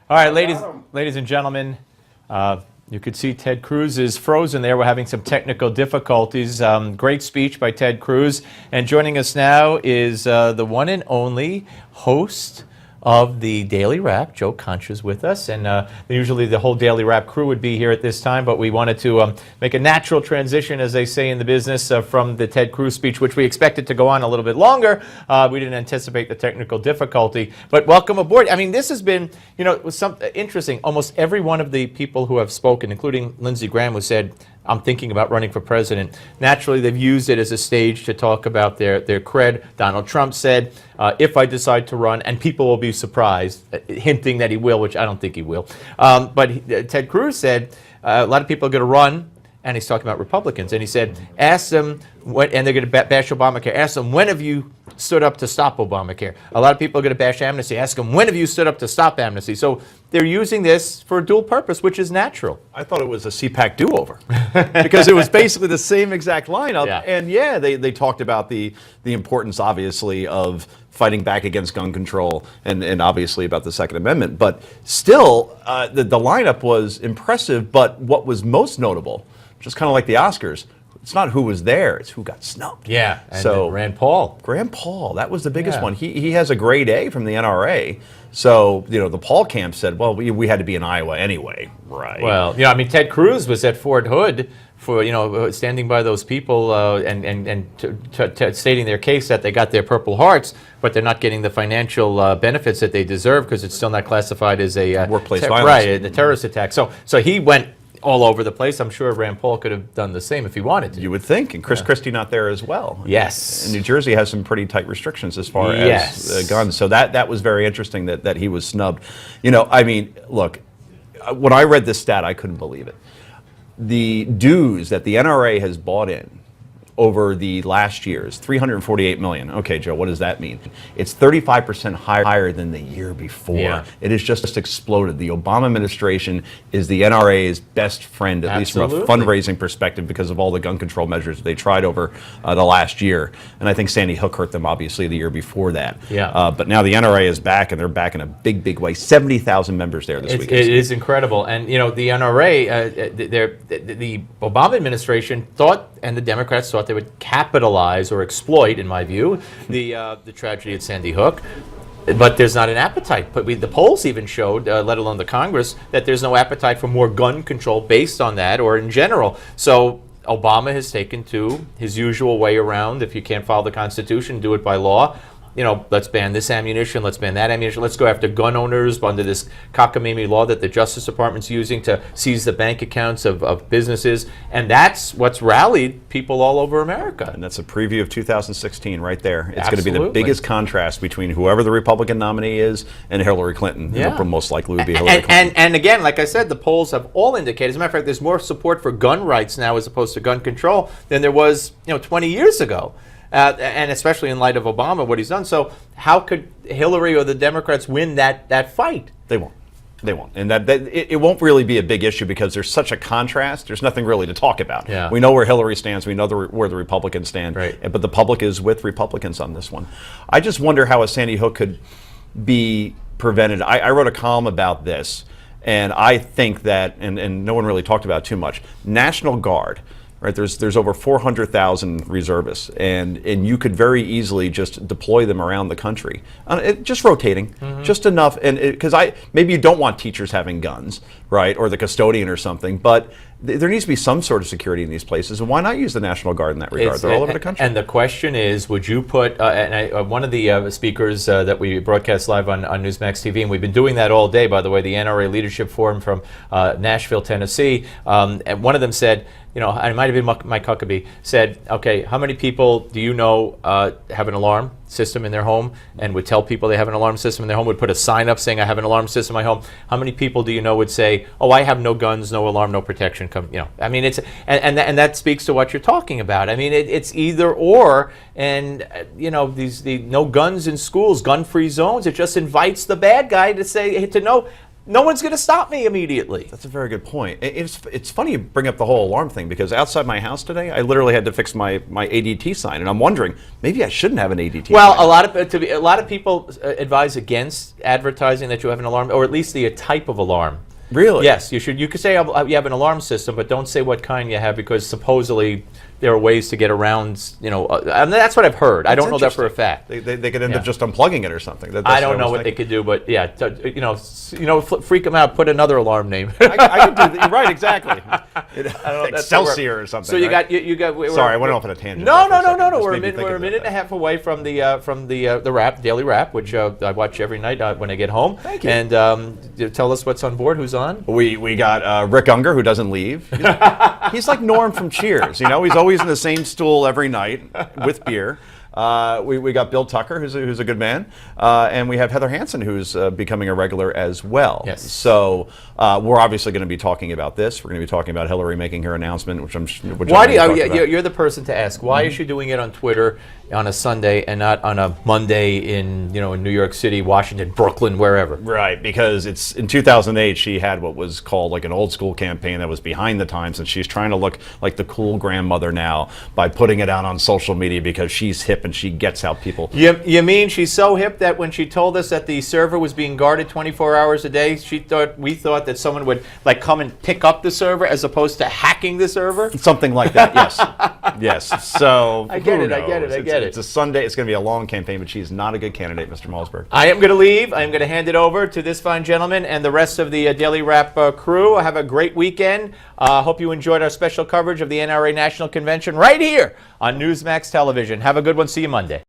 All right, ladies and gentlemen, you could see Ted Cruz is frozen there. We're having some technical difficulties. Great speech by Ted Cruz. And joining us now is the one and only host of the Daily Wrap. Joe Concha's with us, and usually the whole Daily Wrap crew would be here at this time, but we wanted to make a natural transition, as they say in the business, from the Ted Cruz speech, which we expected to go on a little bit longer. We didn't anticipate the technical difficulty, but welcome aboard. I mean, this has been, you know, it was something interesting. Almost every one of the people who have spoken, including Lindsey Graham, who said, I'm thinking about running for president. Naturally, they've used it as a stage to talk about their cred. Donald Trump said, if I decide to run, and people will be surprised, hinting that he will, which I don't think he will. But Ted Cruz said, a lot of people are going to run, and he's talking about Republicans. And he said, ask them, and they're going to bash Obamacare. Ask them, when have you stood up to stop Obamacare? A lot of people are going to bash amnesty. Ask them, when have you stood up to stop amnesty? So they're using this for a dual purpose, which is natural. I thought it was a CPAC do-over because it was basically the same exact lineup. Yeah. And yeah, they talked about the importance, obviously, of fighting back against gun control and obviously about the Second Amendment. But still, the lineup was impressive. But what was most notable, just kind of like the Oscars, it's not who was there, it's who got snubbed. Yeah, and so Rand Paul. Rand Paul, that was the biggest one. He has a grade A from the NRA. So, you know, the Paul camp said, well, we had to be in Iowa anyway, right? Well, yeah, I mean, Ted Cruz was at Fort Hood for, you know, standing by those people and stating their case that they got their Purple Hearts, but they're not getting the financial benefits that they deserve because it's still not classified as a workplace violence. Right, a terrorist attack. So he went all over the place. I'm sure Rand Paul could have done the same if he wanted to. You would think. And Chris Christie not there as well. Yes. And New Jersey has some pretty tight restrictions as far as guns. So that was very interesting that he was snubbed. You know, I mean, look, when I read this stat, I couldn't believe it. The dues that the NRA has bought in over the last years, $348 million. Okay, Joe, what does that mean? It's 35% higher than the year before. Yeah. It has just exploded. The Obama administration is the NRA's best friend, at least from a fundraising perspective, because of all the gun control measures they tried over the last year. And I think Sandy Hook hurt them, obviously, the year before that. Yeah. But now the NRA is back, and they're back in a big, big way. 70,000 members there this week. It is incredible. And, you know, the NRA, the Obama administration thought, and the Democrats thought, they would capitalize or exploit, in my view, the tragedy at Sandy Hook. But there's not an appetite. But the polls even showed, let alone the Congress, that there's no appetite for more gun control based on that or in general. So Obama has taken to his usual way around. If you can't follow the Constitution, do it by law. You know, let's ban this ammunition, let's ban that ammunition, let's go after gun owners under this cockamamie law that the Justice Department's using to seize the bank accounts of businesses. And that's what's rallied people all over America. And that's a preview of 2016 right there. It's Absolutely. going to be the biggest contrast between whoever the Republican nominee is and Hillary Clinton. Yeah. It'll most likely would be Hillary Clinton. And again, like I said, the polls have all indicated, as a matter of fact, there's more support for gun rights now as opposed to gun control than there was, 20 years ago. And especially in light of Obama, what he's done. So how could Hillary or the Democrats win that fight? They won't. They won't. And it won't really be a big issue because there's such a contrast. There's nothing really to talk about. Yeah. We know where Hillary stands. We know where the Republicans stand. Right. But the public is with Republicans on this one. I just wonder how a Sandy Hook could be prevented. I wrote a column about this, and I think that, and no one really talked about it too much, National Guard. Right, there's over 400,000 reservists, and you could very easily just deploy them around the country, just rotating, just enough. And because maybe you don't want teachers having guns, right, or the custodian or something, but there needs to be some sort of security in these places, and why not use the National Guard in that regard? They're all over the country. And the question is, would you put, one of the speakers that we broadcast live on Newsmax TV, and we've been doing that all day, by the way, the NRA Leadership Forum from Nashville, Tennessee, and one of them said, it might have been Mike Huckabee, said, okay, how many people do you know have an alarm system in their home and would tell people they have an alarm system in their home, would put a sign up saying, I have an alarm system in my home? How many people do you know would say, oh, I have no guns, no alarm, no protection? I mean, it's, and that speaks to what you're talking about. I mean, it's either or, and, the no guns in schools, gun-free zones, it just invites the bad guy to say, to know, no one's going to stop me immediately. That's a very good point. It's funny you bring up the whole alarm thing, because outside my house today, I literally had to fix my ADT sign, and I'm wondering, maybe I shouldn't have an ADT Well, sign. a lot of people advise against advertising that you have an alarm, or at least the type of alarm. Really? Yes, you should. You could say you have an alarm system, but don't say what kind you have, because supposedly there are ways to get around. And that's what I've heard. I don't know that for a fact. They could end up just unplugging it or something. I don't know what they could do, but yeah, freak them out. Put another alarm name. I could do that. Right, exactly. I don't know if that's Excelsior or something. So you right? got. Sorry, I went off on a tangent. No. there for a second. Just We're made me think a of minute and that. a half away from the wrap, daily wrap, which I watch every night when I get home. Thank you. And tell us what's on board. Who's on? We got Rick Unger, who doesn't leave. He's like Norm from Cheers. He's always in the same stool every night with beer. We got Bill Tucker, who's a good man, and we have Heather Hansen, who's becoming a regular as well. Yes. So we're obviously going to be talking about this. We're going to be talking about Hillary making her announcement, which Why do you're the person to ask? Why is she doing it on Twitter on a Sunday and not on a Monday in New York City, Washington, Brooklyn, wherever? Right, because it's in 2008 she had what was called like an old school campaign that was behind the times, and she's trying to look like the cool grandmother now by putting it out on social media because she's hip and she gets how people. You mean she's so hip that when she told us that the server was being guarded 24 hours a day, we thought that someone would like come and pick up the server as opposed to hacking the server? Something like that, yes. Yes. So I get who it, I get it, knows? I get it. It's a Sunday. It's going to be a long campaign, but she's not a good candidate, Mr. Malzberg. I am going to leave. I am going to hand it over to this fine gentleman and the rest of the Daily Wrap crew. Have a great weekend. Hope you enjoyed our special coverage of the NRA National Convention right here on Newsmax Television. Have a good one. See you Monday.